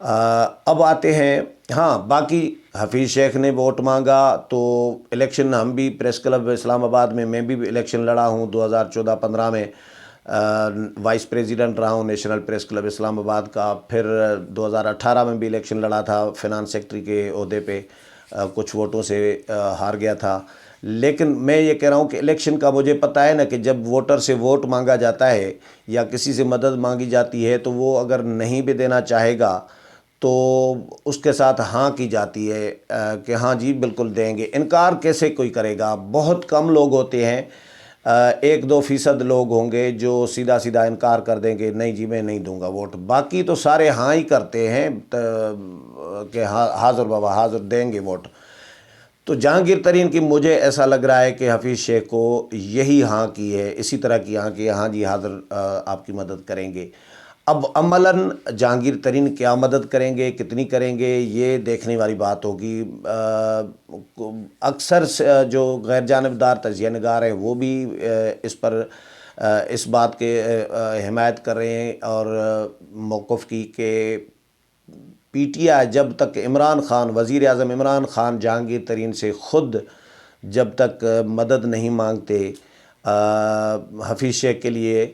اب آتے ہیں، ہاں باقی حفیظ شیخ نے ووٹ مانگا تو الیکشن ہم بھی پریس کلب اسلام آباد میں بھی الیکشن لڑا ہوں 2014-15 میں، وائس پریزیڈنٹ رہا ہوں نیشنل پریس کلب اسلام آباد کا، پھر 2018 میں بھی الیکشن لڑا تھا فنانس سیکٹری کے عہدے پہ، کچھ ووٹوں سے ہار گیا تھا۔ لیکن میں یہ کہہ رہا ہوں کہ الیکشن کا مجھے پتہ ہے نا کہ جب ووٹر سے ووٹ مانگا جاتا ہے یا کسی سے مدد مانگی جاتی ہے تو وہ اگر نہیں بھی دینا چاہے گا تو اس کے ساتھ ہاں کی جاتی ہے کہ ہاں جی بالکل دیں گے۔ انکار کیسے کوئی کرے گا؟ بہت کم لوگ ہوتے ہیں، 1-2% لوگ ہوں گے جو سیدھا سیدھا انکار کر دیں گے نہیں جی میں نہیں دوں گا ووٹ، باقی تو سارے ہاں ہی کرتے ہیں کہ حاضر بابا حاضر دیں گے ووٹ۔ تو جہانگیر ترین کی مجھے ایسا لگ رہا ہے کہ حفیظ شیخ کو یہی ہاں کی ہے، اسی طرح کی ہاں کی ہے، ہاں جی حاضر آپ کی مدد کریں گے۔ اب عملاً جہانگیر ترین کیا مدد کریں گے، کتنی کریں گے، یہ دیکھنے والی بات ہوگی۔ اکثر جو غیر جانبدار تجزیہ نگار ہیں وہ بھی اس پر اس بات کے حمایت کر رہے ہیں اور موقف کی کہ پی ٹی آئی جب تک عمران خان، وزیر اعظم عمران خان جہانگیر ترین سے خود جب تک مدد نہیں مانگتے حفیظ شیخ کے لیے،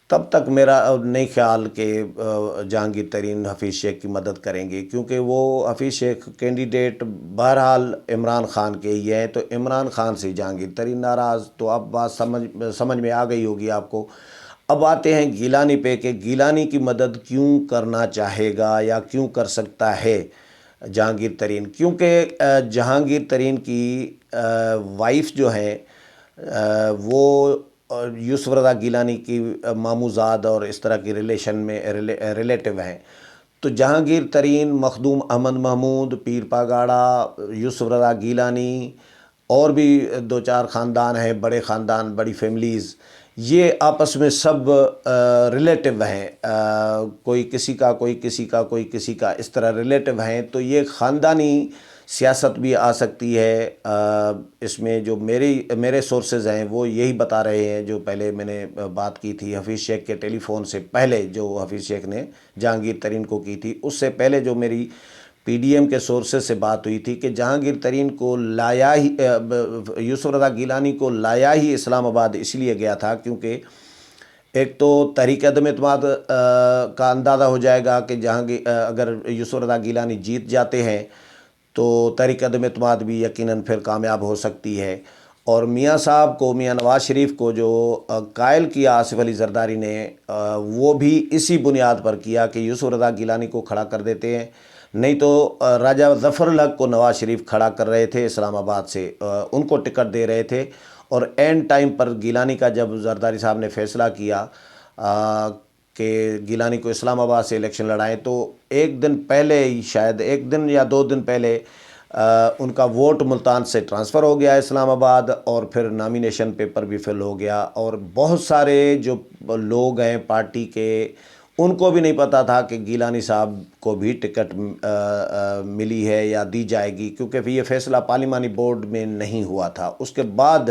تب تک میرا نہیں خیال کہ جہانگیر ترین حفیظ شیخ کی مدد کریں گے، کیونکہ وہ حفیظ شیخ کینڈیڈیٹ بہرحال عمران خان کے ہی ہیں، تو عمران خان سے جہانگیر ترین ناراض، تو اب بات سمجھ میں آ گئی ہوگی آپ کو۔ اب آتے ہیں گیلانی پہ کہ گیلانی کی مدد کیوں کرنا چاہے گا یا کیوں کر سکتا ہے جہانگیر ترین، کیونکہ جہانگیر ترین کی وائف جو ہیں وہ یوسف رضا گیلانی کی ماموزاد اور اس طرح کی ریلیشن میں ریلیٹو ہیں۔ تو جہانگیر ترین، مخدوم احمد محمود، پیر پاگاڑا، یوسف رضا گیلانی اور بھی 2-4 خاندان ہیں، بڑے خاندان، بڑی فیملیز، یہ آپس میں سب ریلیٹو ہیں، کوئی کسی کا کوئی کسی کا کوئی کسی کا، اس طرح ریلیٹو ہیں، تو یہ خاندانی سیاست بھی آ سکتی ہے۔ اس میں جو میرے سورسز ہیں وہ یہی بتا رہے ہیں، جو پہلے میں نے بات کی تھی حفیظ شیخ کے ٹیلی فون سے پہلے، جو حفیظ شیخ نے جہانگیر ترین کو کی تھی، اس سے پہلے جو میری پی ڈی ایم کے سورسز سے بات ہوئی تھی کہ جہانگیر ترین کو لایا ہی، یوسف رضا گیلانی کو لایا ہی اسلام آباد اس لیے گیا تھا کیونکہ ایک تو تحریک عدم اعتماد کا اندازہ ہو جائے گا کہ جہانگیر اگر یوسف رضا گیلانی جیت جاتے ہیں تو تحریک عدم اعتماد بھی یقیناً پھر کامیاب ہو سکتی ہے، اور میاں صاحب کو، میاں نواز شریف کو جو قائل کیا آصف علی زرداری نے، وہ بھی اسی بنیاد پر کیا کہ یوسف رضا گیلانی کو کھڑا کر دیتے ہیں، نہیں تو راجہ ظفر الحق کو نواز شریف کھڑا کر رہے تھے اسلام آباد سے، ان کو ٹکٹ دے رہے تھے، اور اینڈ ٹائم پر گیلانی کا جب زرداری صاحب نے فیصلہ کیا کہ گیلانی کو اسلام آباد سے الیکشن لڑائیں، تو ایک دن پہلے ہی، شاید 1 دن یا 2 دن پہلے، ان کا ووٹ ملتان سے ٹرانسفر ہو گیا اسلام آباد، اور پھر نامینیشن پیپر بھی فل ہو گیا، اور بہت سارے جو لوگ ہیں پارٹی کے ان کو بھی نہیں پتہ تھا کہ گیلانی صاحب کو بھی ٹکٹ ملی ہے یا دی جائے گی، کیونکہ یہ فیصلہ پارلیمانی بورڈ میں نہیں ہوا تھا، اس کے بعد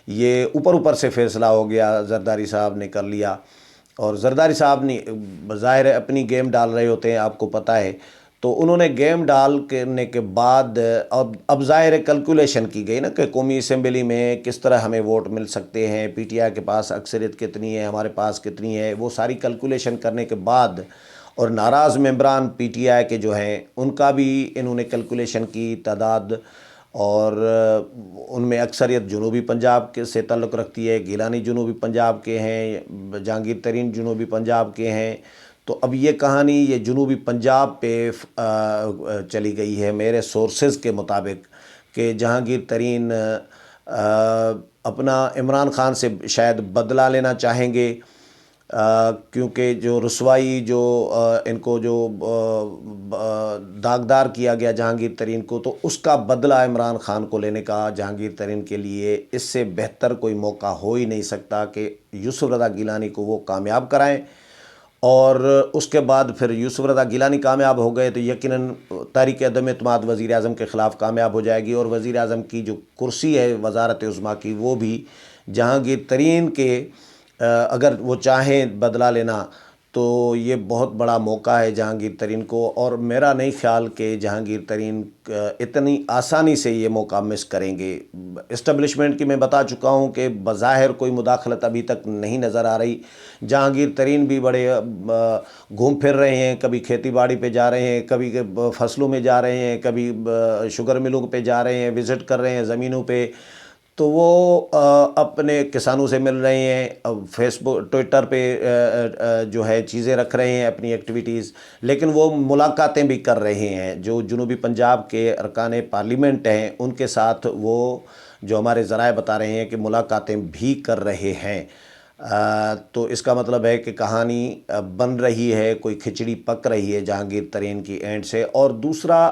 یہ اوپر سے فیصلہ ہو گیا، زرداری صاحب نے کر لیا، اور زرداری صاحب نے بظاہر اپنی گیم ڈال رہے ہوتے ہیں، آپ کو پتہ ہے، تو انہوں نے گیم ڈال کرنے کے بعد اب ظاہر کیلکولیشن کی گئی نا کہ قومی اسمبلی میں کس طرح ہمیں ووٹ مل سکتے ہیں، پی ٹی آئی کے پاس اکثریت کتنی ہے، ہمارے پاس کتنی ہے، وہ ساری کیلکولیشن کرنے کے بعد، اور ناراض ممبران پی ٹی آئی کے جو ہیں ان کا بھی انہوں نے کیلکولیشن کی تعداد، اور ان میں اکثریت جنوبی پنجاب کے سے تعلق رکھتی ہے، گیلانی جنوبی پنجاب کے ہیں، جہانگیر ترین جنوبی پنجاب کے ہیں، تو اب یہ کہانی یہ جنوبی پنجاب پہ چلی گئی ہے میرے سورسز کے مطابق کہ جہانگیر ترین اپنا عمران خان سے شاید بدلہ لینا چاہیں گے، کیونکہ جو رسوائی جو ان کو جو داغدار کیا گیا جہانگیر ترین کو، تو اس کا بدلہ عمران خان کو لینے کا جہانگیر ترین کے لیے اس سے بہتر کوئی موقع ہو ہی نہیں سکتا کہ یوسف رضا گیلانی کو وہ کامیاب کرائیں، اور اس کے بعد پھر یوسف رضا گیلانی کامیاب ہو گئے تو یقیناً تحریک عدم اعتماد وزیر اعظم کے خلاف کامیاب ہو جائے گی، اور وزیر اعظم کی جو کرسی ہے وزارت عظمیٰ کی، وہ بھی جہانگیر ترین کے اگر وہ چاہیں بدلہ لینا تو یہ بہت بڑا موقع ہے جہانگیر ترین کو، اور میرا نہیں خیال کہ جہانگیر ترین اتنی آسانی سے یہ موقع مس کریں گے۔ اسٹیبلشمنٹ کی میں بتا چکا ہوں کہ بظاہر کوئی مداخلت ابھی تک نہیں نظر آ رہی۔ جہانگیر ترین بھی بڑے گھوم پھر رہے ہیں، کبھی کھیتی باڑی پہ جا رہے ہیں، کبھی فصلوں میں جا رہے ہیں، کبھی شوگر ملوں پہ جا رہے ہیں، وزٹ کر رہے ہیں زمینوں پہ، تو وہ اپنے کسانوں سے مل رہے ہیں، فیس بک ٹویٹر پہ جو ہے چیزیں رکھ رہے ہیں، اپنی ایکٹیویٹیز، لیکن وہ ملاقاتیں بھی کر رہے ہیں۔ جو جنوبی پنجاب کے ارکان پارلیمنٹ ہیں ان کے ساتھ وہ جو ہمارے ذرائع بتا رہے ہیں کہ ملاقاتیں بھی کر رہے ہیں۔ تو اس کا مطلب ہے کہ کہانی بن رہی ہے، کوئی کھچڑی پک رہی ہے جہانگیر ترین کی اینڈ سے۔ اور دوسرا،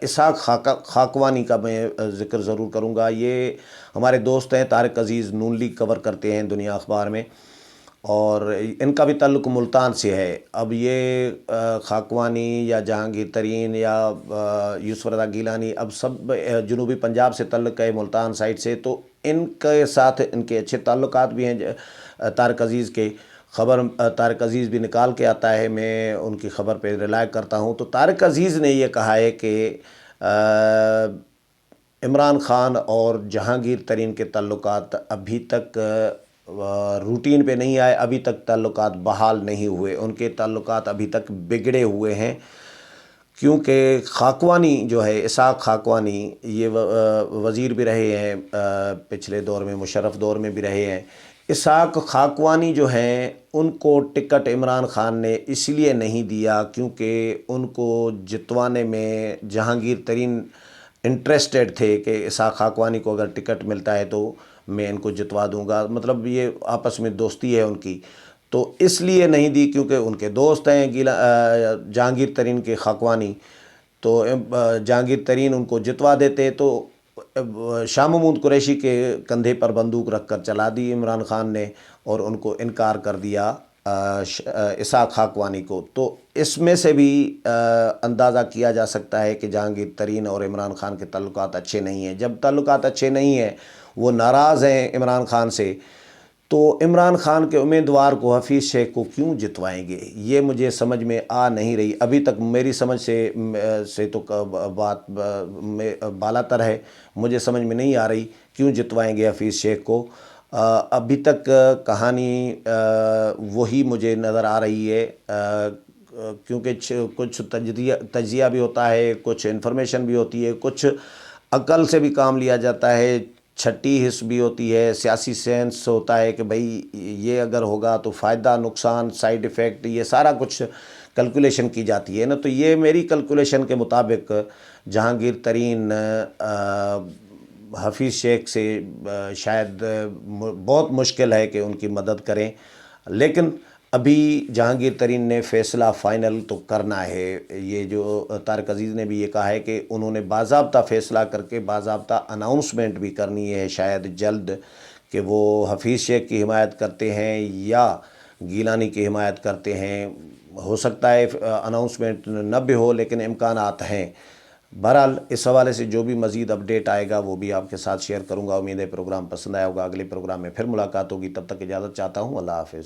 اسحاق خاقوانی کا میں ذکر ضرور کروں گا۔ یہ ہمارے دوست ہیں، طارق عزیز نون لیگ کور کرتے ہیں دنیا اخبار میں، اور ان کا بھی تعلق ملتان سے ہے۔ اب یہ خاقوانی یا جہانگیر ترین یا یوسف رضا گیلانی، اب سب جنوبی پنجاب سے تعلق ہے، ملتان سائڈ سے، تو ان کے ساتھ ان کے اچھے تعلقات بھی ہیں طارق عزیز کے۔ خبر طارق عزیز بھی نکال کے آتا ہے، میں ان کی خبر پہ ریلائی کرتا ہوں۔ تو طارق عزیز نے یہ کہا ہے کہ عمران خان اور جہانگیر ترین کے تعلقات ابھی تک روٹین پہ نہیں آئے، ابھی تک تعلقات بحال نہیں ہوئے، ان کے تعلقات ابھی تک بگڑے ہوئے ہیں، کیونکہ خاقوانی جو ہے، اسحاق خاقوانی، یہ وزیر بھی رہے ہیں پچھلے دور میں، مشرف دور میں بھی رہے ہیں۔ اسحاق خاقوانی جو ہیں ان کو ٹکٹ عمران خان نے اس لیے نہیں دیا کیونکہ ان کو جتوانے میں جہانگیر ترین انٹرسٹڈ تھے کہ اسحاق خاقوانی کو اگر ٹکٹ ملتا ہے تو میں ان کو جتوا دوں گا، مطلب یہ آپس میں دوستی ہے ان کی، تو اس لیے نہیں دی کیونکہ ان کے دوست ہیں جہانگیر ترین کے خاقوانی، تو جہانگیر ترین ان کو جتوا دیتے تو شاہ محمود قریشی کے کندھے پر بندوق رکھ کر چلا دی عمران خان نے، اور ان کو انکار کر دیا اسحاق خاقوانی کو۔ تو اس میں سے بھی اندازہ کیا جا سکتا ہے کہ جہانگیر ترین اور عمران خان کے تعلقات اچھے نہیں ہیں۔ جب تعلقات اچھے نہیں ہیں، وہ ناراض ہیں عمران خان سے، تو عمران خان کے امیدوار کو، حفیظ شیخ کو، کیوں جتوائیں گے؟ یہ مجھے سمجھ میں آ نہیں رہی ابھی تک، میری سمجھ سے تو بات بالا تر ہے، مجھے سمجھ میں نہیں آ رہی کیوں جتوائیں گے حفیظ شیخ کو۔ ابھی تک کہانی وہی مجھے نظر آ رہی ہے، کیونکہ کچھ تجزیہ بھی ہوتا ہے، کچھ انفارمیشن بھی ہوتی ہے، کچھ عقل سے بھی کام لیا جاتا ہے، چھٹی حص بھی ہوتی ہے، سیاسی سینس ہوتا ہے کہ بھئی یہ اگر ہوگا تو فائدہ، نقصان، سائیڈ ایفیکٹ، یہ سارا کچھ کیلکولیشن کی جاتی ہے نا۔ تو یہ میری کیلکولیشن کے مطابق جہانگیر ترین حفیظ شیخ سے شاید بہت مشکل ہے کہ ان کی مدد کریں، لیکن ابھی جہانگیر ترین نے فیصلہ فائنل تو کرنا ہے۔ یہ جو طارق عزیز نے بھی یہ کہا ہے کہ انہوں نے باضابطہ فیصلہ کر کے باضابطہ اناؤنسمنٹ بھی کرنی ہے شاید جلد، کہ وہ حفیظ شیخ کی حمایت کرتے ہیں یا گیلانی کی حمایت کرتے ہیں۔ ہو سکتا ہے اناؤنسمنٹ نہ بھی ہو، لیکن امکانات ہیں۔ بہرحال اس حوالے سے جو بھی مزید اپڈیٹ آئے گا وہ بھی آپ کے ساتھ شیئر کروں گا۔ امید ہے پروگرام پسند آیا ہوگا، اگلے پروگرام میں پھر ملاقات ہوگی، تب تک اجازت چاہتا ہوں، اللہ حافظ۔